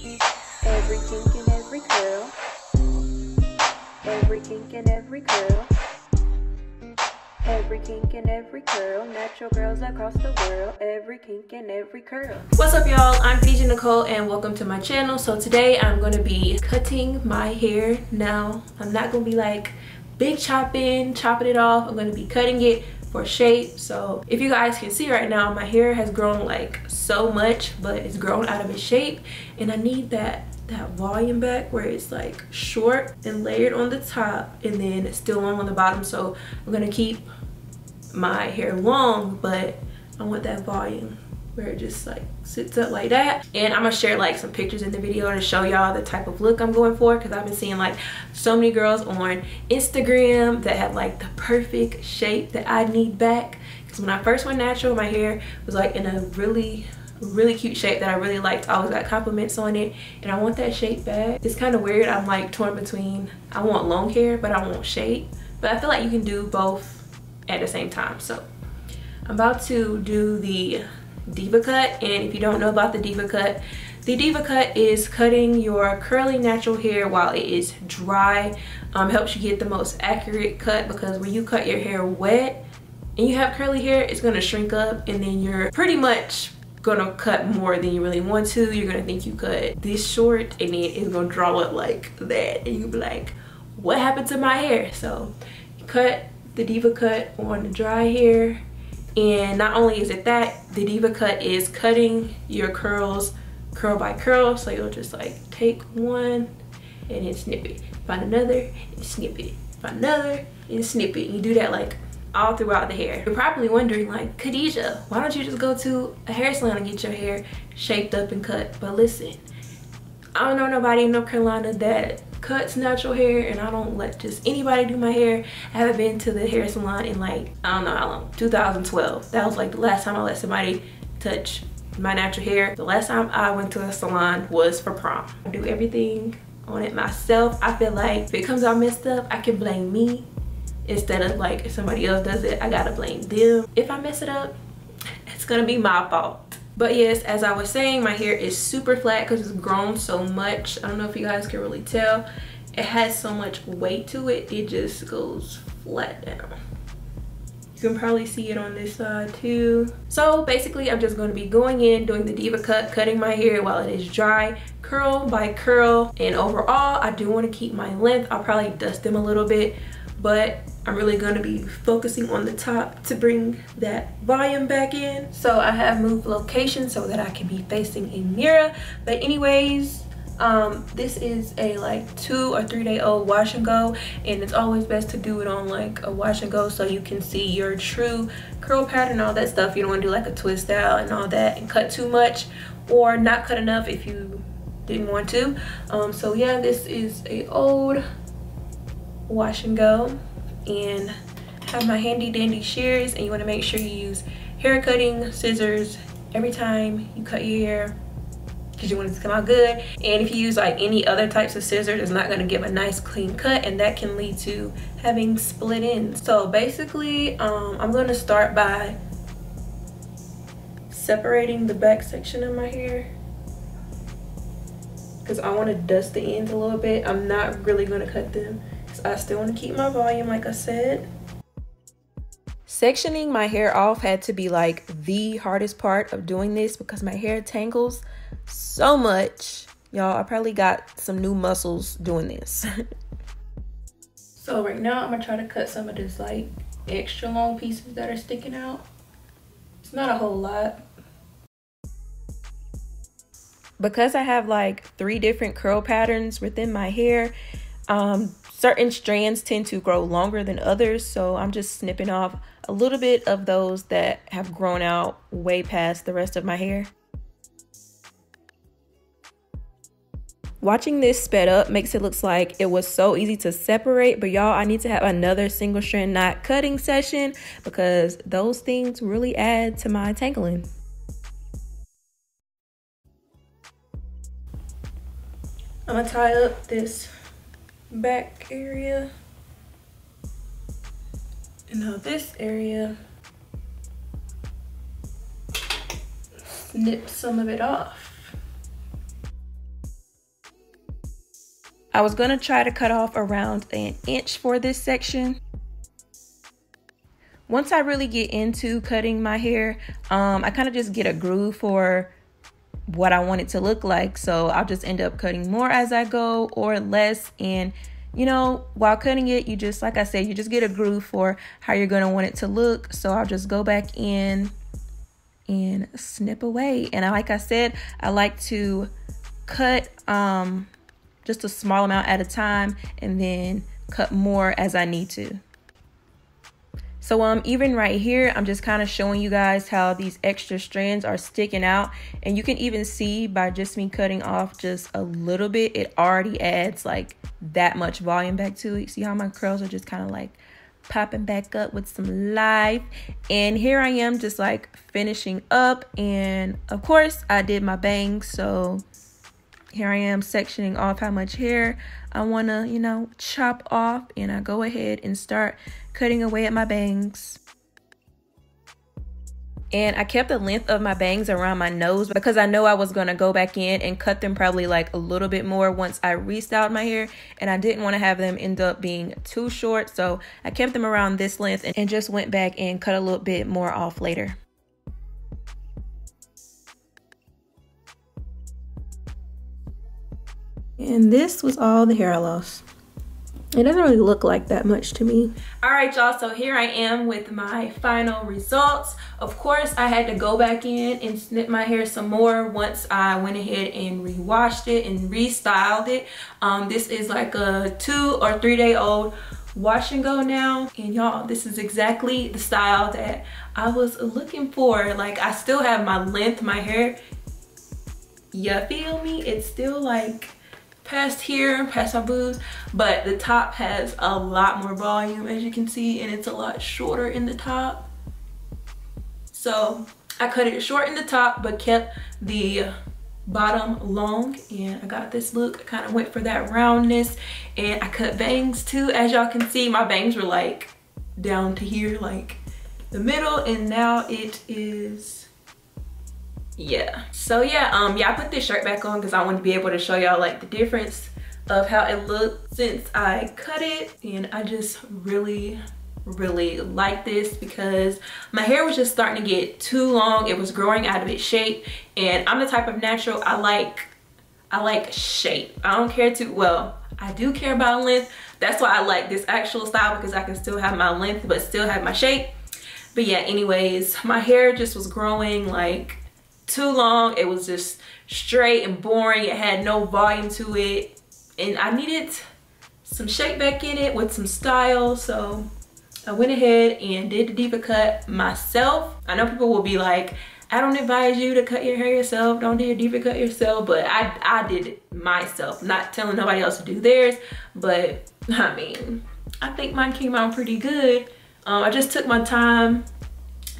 Every kink and every curl. Every kink and every curl. Every kink and every curl. Natural girls across the world. Every kink and every curl. What's up, y'all? I'm Kadijah Nicole and welcome to my channel. So today I'm going to be cutting my hair. Now I'm not going to be like big chopping it off. I'm going to be cutting it for shape. So if you guys can see right now, my hair has grown like so much, but it's grown out of its shape, and I need that volume back where it's like short and layered on the top and then it's still long on the bottom. So I'm gonna keep my hair long, but I want that volume where it just like sits up like that. And I'm gonna share like some pictures in the video to show y'all the type of look I'm going for, because I've been seeing like so many girls on Instagram that have like the perfect shape that I need back. Because when I first went natural, my hair was like in a really cute shape that I really liked. I always got compliments on it, and I want that shape back. It's kind of weird. I'm like torn between, I want long hair but I want shape, but I feel like you can do both at the same time. So I'm about to do the Devacut, and if you don't know about the Devacut is cutting your curly natural hair while it is dry. Helps you get the most accurate cut, because when you cut your hair wet and you have curly hair, it's gonna shrink up, and then you're pretty much gonna cut more than you really want to. You're gonna think you cut this short, and then it's gonna draw up like that, and you'll be like, what happened to my hair? So you cut the Devacut on the dry hair, and not only is it that, the Devacut is cutting your curls curl by curl. So you'll just like take one and then snip it, find another and snip it, find another and snip it. You do that like all throughout the hair. You're probably wondering like, Kadijah, why don't you just go to a hair salon and get your hair shaped up and cut? But listen, I don't know nobody in North Carolina that cuts natural hair, and I don't let just anybody do my hair. I haven't been to the hair salon in like, I don't know how long, 2012. That was like the last time I let somebody touch my natural hair. The last time I went to a salon was for prom. I do everything on it myself. I feel like if it comes out messed up, I can blame me. Instead of like if somebody else does it, I gotta blame them. If I mess it up, it's gonna be my fault. But yes, as I was saying, my hair is super flat because it's grown so much. I don't know if you guys can really tell. It has so much weight to it, it just goes flat down. You can probably see it on this side too. So basically, I'm just going to be going in, doing the Devacut, cutting my hair while it is dry, curl by curl. And overall, I do want to keep my length. I'll probably dust them a little bit, but I'm really going to be focusing on the top to bring that volume back in. So I have moved location so that I can be facing a mirror. But anyways, this is a like 2 or 3 day old wash and go, and it's always best to do it on like a wash and go so you can see your true curl pattern and all that stuff. You don't want to do like a twist out and all that and cut too much, or not cut enough if you didn't want to. So yeah, this is a old wash and go, and have my handy dandy shears, and you want to make sure you use hair cutting scissors every time you cut your hair, because you want it to come out good. And if you use like any other types of scissors, it's not going to give a nice clean cut, and that can lead to having split ends. So basically, I'm going to start by separating the back section of my hair, because I want to dust the ends a little bit. I'm not really going to cut them, because I still want to keep my volume like I said. Sectioning my hair off had to be like the hardest part of doing this, because my hair tangles so much. Y'all, I probably got some new muscles doing this. So right now I'm gonna try to cut some of this like extra long pieces that are sticking out. It's not a whole lot. Because I have like 3 different curl patterns within my hair, certain strands tend to grow longer than others, so I'm just snipping off a little bit of those that have grown out way past the rest of my hair. Watching this sped up makes it look like it was so easy to separate, but y'all, I need to have another single strand knot cutting session, because those things really add to my tangling. I'm gonna tie up this back area, and now this area, snip some of it off. I was gonna try to cut off around an inch for this section. Once I really get into cutting my hair, I kind of just get a groove for what I want it to look like. So I'll just end up cutting more as I go or less. And you know, while cutting it, you just, like I said, you just get a groove for how you're gonna want it to look. So I'll just go back in and snip away. And like I said, I like to cut just a small amount at a time and then cut more as I need to. So even right here, I'm just kind of showing you guys how these extra strands are sticking out. And you can even see by just me cutting off just a little bit, it already adds like that much volume back to it. See how my curls are just kind of like popping back up with some life. And here I am just like finishing up. And of course I did my bangs. So here I am sectioning off how much hair I want to, you know, chop off. And I go ahead and start cutting away at my bangs. And I kept the length of my bangs around my nose because I know I was going to go back in and cut them probably like a little bit more once I restyled my hair. And I didn't want to have them end up being too short. So I kept them around this length and just went back and cut a little bit more off later. And this was all the hair I lost. It doesn't really look like that much to me. All right, y'all, so here I am with my final results. Of course, I had to go back in and snip my hair some more once I went ahead and re-washed it and restyled it. This is like a 2 or 3 day old wash and go now. And y'all, this is exactly the style that I was looking for. Like, I still have my length, my hair. You feel me? It's still like past here, past my boobs, but the top has a lot more volume, as you can see, and it's a lot shorter in the top. So I cut it short in the top but kept the bottom long, and I got this look. I kind of went for that roundness, and I cut bangs too. As y'all can see, my bangs were like down to here, like the middle, and now it is, yeah. So yeah, I put this shirt back on because I want to be able to show y'all like the difference of how it looked since I cut it. And I just really like this because my hair was just starting to get too long. It was growing out of its shape, and I'm the type of natural, I like shape. I don't care too well. I do care about length. That's why I like this actual style, because I can still have my length but still have my shape. But yeah, anyways, my hair just was growing like too long. It was just straight and boring. It had no volume to it, and I needed some shape back in it with some style. So I went ahead and did the Devacut myself. I know people will be like, I don't advise you to cut your hair yourself, don't do your Devacut yourself, but I did it myself. Not telling nobody else to do theirs, but I mean, I think mine came out pretty good. I just took my time,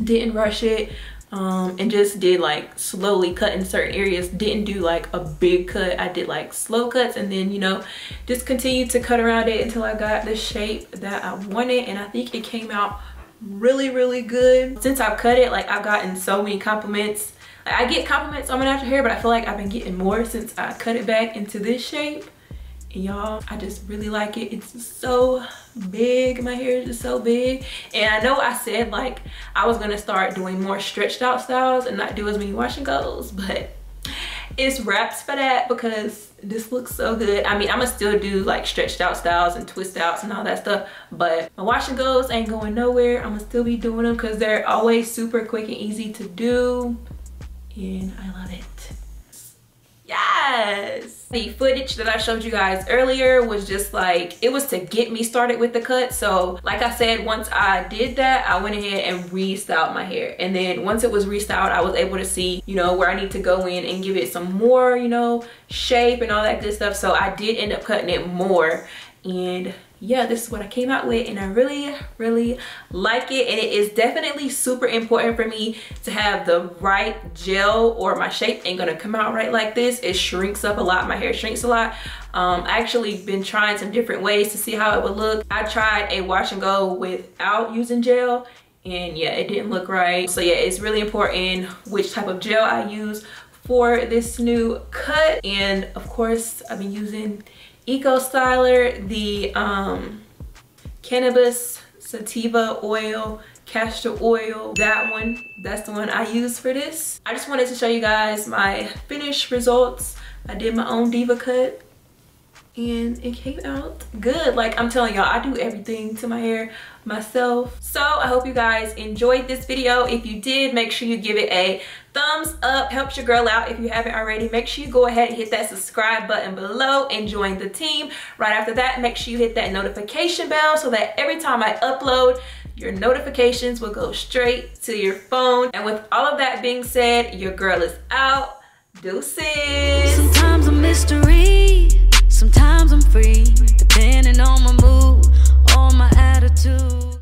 didn't rush it. And just did like slowly cut in certain areas. Didn't do like a big cut. I did like slow cuts, and then, you know, just continued to cut around it until I got the shape that I wanted. And I think it came out really good. Since I've cut it, like, I've gotten so many compliments. Like, I get compliments on my natural hair, but I feel like I've been getting more since I cut it back into this shape. And y'all, I just really like it. It's so big. My hair is just so big. And I know I said like I was gonna start doing more stretched out styles and not do as many wash and goes, but it's wraps for that because this looks so good. I mean, I'm gonna still do like stretched out styles and twist outs and all that stuff, but my wash and goes ain't going nowhere. I'm gonna still be doing them because they're always super quick and easy to do, and I love it. Yes! The footage that I showed you guys earlier was just like, it was to get me started with the cut. So like I said, once I did that, I went ahead and restyled my hair. And then once it was restyled, I was able to see, you know, where I need to go in and give it some more, you know, shape and all that good stuff. So I did end up cutting it more. And yeah, this is what I came out with, and I really like it. And it is definitely super important for me to have the right gel, or my shape ain't gonna come out right like this. It shrinks up a lot. My hair shrinks a lot. I actually been trying some different ways to see how it would look. I tried a wash and go without using gel, and yeah, it didn't look right. So yeah, it's really important which type of gel I use for this new cut. And of course, I've been using Eco Styler, the cannabis sativa oil, castor oil. That one, that's the one I use for this. I just wanted to show you guys my finished results. I did my own Devacut and it came out good. Like, I'm telling y'all, I do everything to my hair myself. So I hope you guys enjoyed this video. If you did, make sure you give it a thumbs up. Helps your girl out. If you haven't already, make sure you go ahead and hit that subscribe button below and join the team. Right after that, make sure you hit that notification bell so that every time I upload, your notifications will go straight to your phone. And with all of that being said, your girl is out. Deuces. Sometimes a mystery, sometimes I'm free, depending on my mood or my attitude.